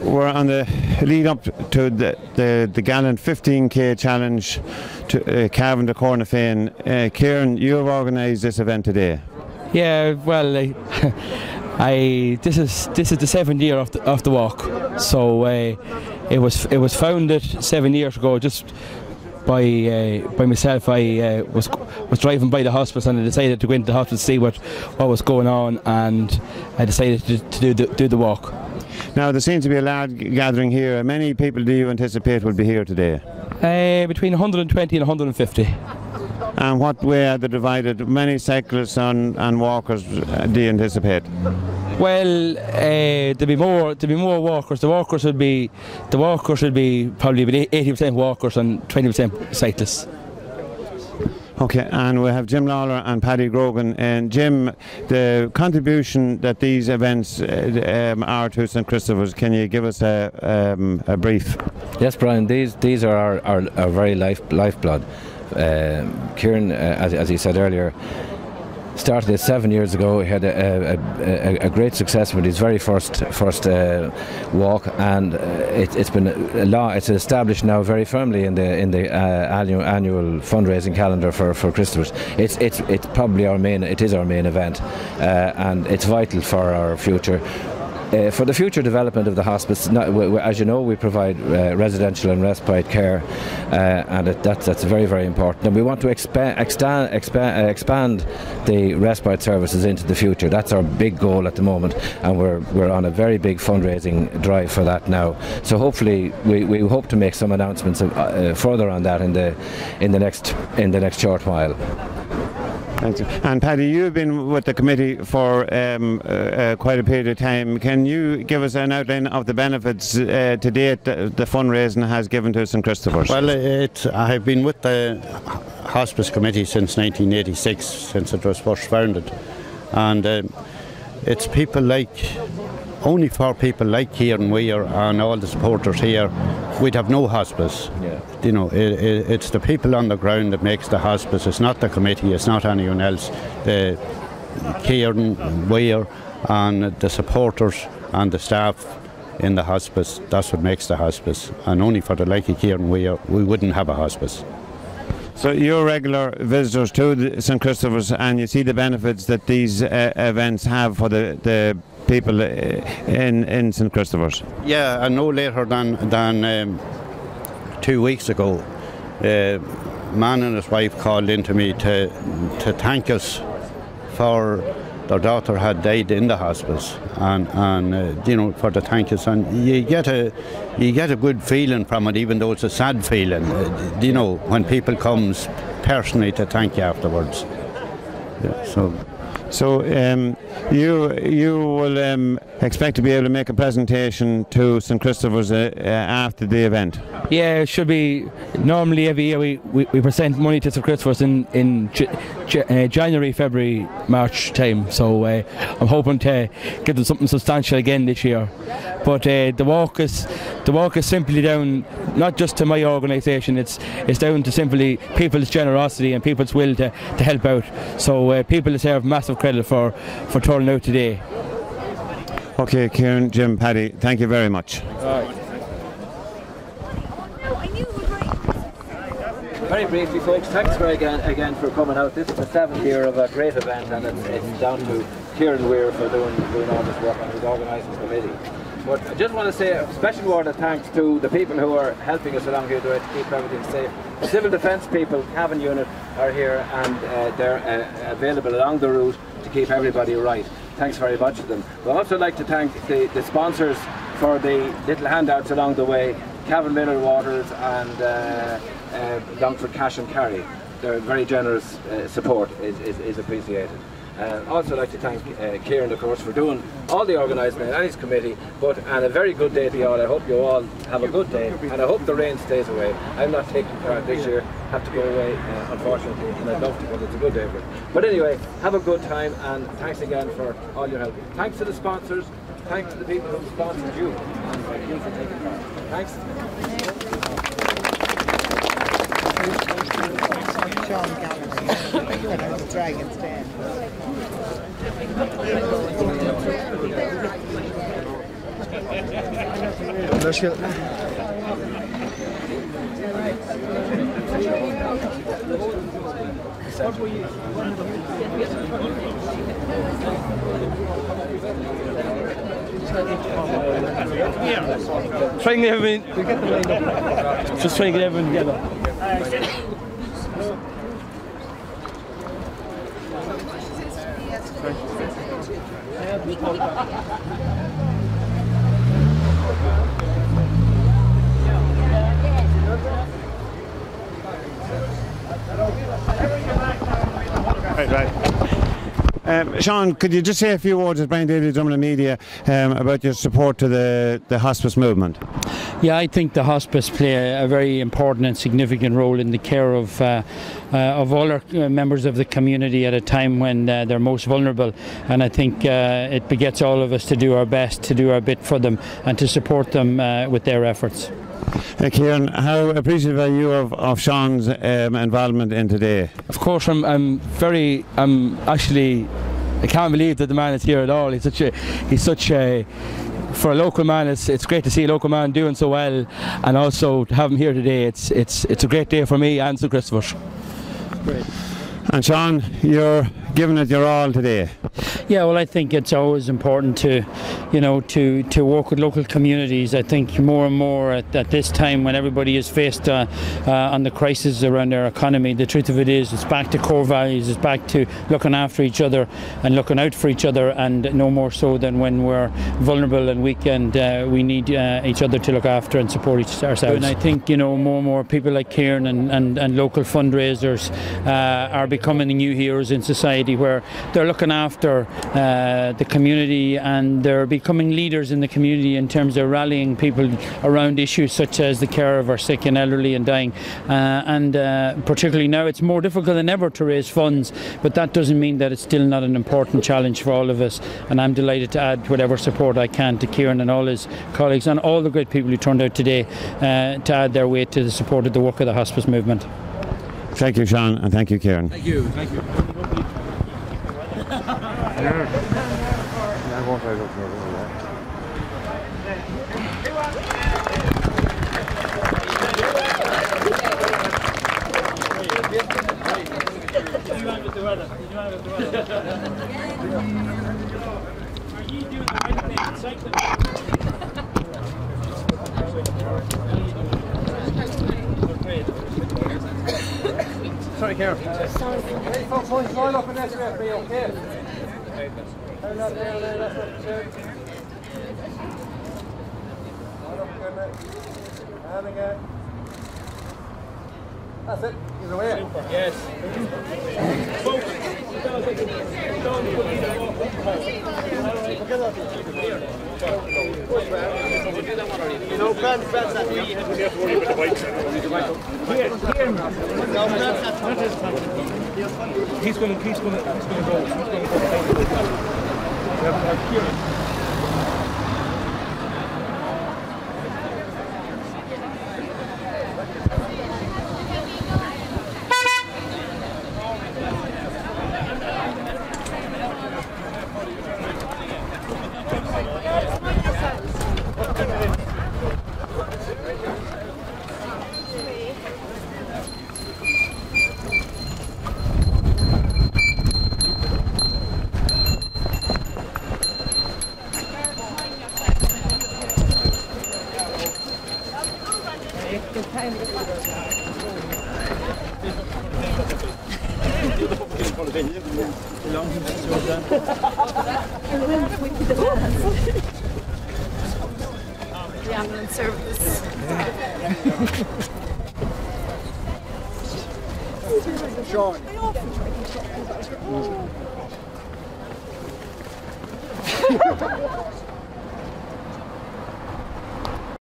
We're on the lead up to the Gallant 15k challenge to Cavan to Cornafean. Kieran, you have organised this event today. Yeah, well, this is the 7th year of the walk. So it was founded 7 years ago just by myself. I was driving by the hospice and I decided to go into the hospice to see what was going on, and I decided to do the walk. Now there seems to be a large gathering here. How many people do you anticipate will be here today? Between 120 and 150. And what way are they divided? Many cyclists and walkers do you anticipate? Well, there'll be more walkers. The walkers would be probably 80% walkers and 20% cyclists. Okay, and we have Jim Lawler and Paddy Grogan. And Jim, the contribution that these events are to St Christopher's, can you give us a brief? Yes, Brian, these are our very lifeblood. Kieran, as he said earlier, started it 7 years ago. He had a great success with his very first walk, and it's been it's established now very firmly in the annual fundraising calendar for Christopher's. It's probably our main event, and it's vital for our future. For the future development of the hospice, as you know, we provide residential and respite care, and that's very, very important. And we want to expand the respite services into the future. That's our big goal at the moment, and we're on a very big fundraising drive for that now. So hopefully, we hope to make some announcements further on that in the next short while. Thank you. And Paddy, you've been with the committee for quite a period of time. Can you give us an outline of the benefits to date the fundraising has given to St Christopher's? Well, I have been with the Hospice Committee since 1986, since it was first founded. And it's only for people like Kieran Weir and all the supporters here, we'd have no hospice. Yeah. You know, it's the people on the ground that makes the hospice. It's not the committee, it's not anyone else. The Kieran Weir and the supporters and the staff in the hospice, that's what makes the hospice. And only for the like of Kieran Weir, we wouldn't have a hospice. So you're regular visitors to St Christopher's, and you see the benefits that these events have for the people in St Christopher's. Yeah, and no later than 2 weeks ago, a man and his wife called in to me to thank us for their daughter had died in the hospice, and you know, for the thank us, and you get a good feeling from it, even though it's a sad feeling. You know, when people comes personally to thank you afterwards. Yeah, So you will expect to be able to make a presentation to St Christopher's after the event? Yeah, it should be. Normally every year we present money to St Christopher's in January, February, March time. So I'm hoping to give them something substantial again this year. But the walk is simply down not just to my organisation. It's down to simply people's generosity and people's will to help out. So people deserve massive credit for turning out today. Okay, Kieran, Jim, Paddy, thank you very much. Very briefly, folks, thanks again for coming out. This is the 7th year of a great event, and it's down to Kieran Weir for doing all this work on his organising committee. But I just want to say a special word of thanks to the people who are helping us along here to keep everything safe. The civil defence people, Cavan unit, are here, and they're available along the route to keep everybody right. Thanks very much to them. We'd also like to thank the sponsors for the little handouts along the way, Cavan Mineral Waters and Longford Cash and Carry. Their very generous support is appreciated. Also like to thank Kieran, of course, for doing all the organising and his committee. And a very good day to you all. I hope you all have a good day, and I hope the rain stays away. I'm not taking part this year, have to go away, unfortunately, and I'd love to, but it's a good day for it. But anyway, have a good time, and thanks again for all your help. Thanks to the sponsors, thanks to the people who sponsored you, and thank you for taking part. Thanks. Sean Gallagher, the Dragon's Den. Try and get everything. Just try and get everything together. Right. Sean, could you just say a few words as Brian Daly, Dublin Media, about your support to the hospice movement? Yeah, I think the hospice play a very important and significant role in the care of all our members of the community at a time when they're most vulnerable, and I think it begets all of us to do our best, to do our bit for them and to support them with their efforts. Kieran, how appreciative are you of Sean's involvement in today? Of course, I can't believe that the man is here at all. He's such a for a local man, it's great to see a local man doing so well, and also to have him here today. It's a great day for me and St. Christopher's. Great. And Sean, you're giving it your all today. Yeah, well, I think it's always important to work with local communities. I think more and more at this time when everybody is faced on the crisis around our economy, the truth of it is it's back to core values, it's back to looking after each other and looking out for each other, and no more so than when we're vulnerable and weak, and we need each other to look after and support ourselves. And I think more and more people like Kieran and local fundraisers are becoming the new heroes in society, where they're looking after the community and they're becoming leaders in the community in terms of rallying people around issues such as the care of our sick and elderly and dying, and particularly now it's more difficult than ever to raise funds, but that doesn't mean that it's still not an important challenge for all of us, and I'm delighted to add whatever support I can to Kieran and all his colleagues and all the great people who turned out today to add their weight to the support of the work of the hospice movement. Thank you, Sean, and thank you, Kieran. Thank you. Thank you. Sorry, Karen. Sorry. Up in this way, okay? That's it. You're away. Yes. No, He's going to go. The ambulance service. Sean.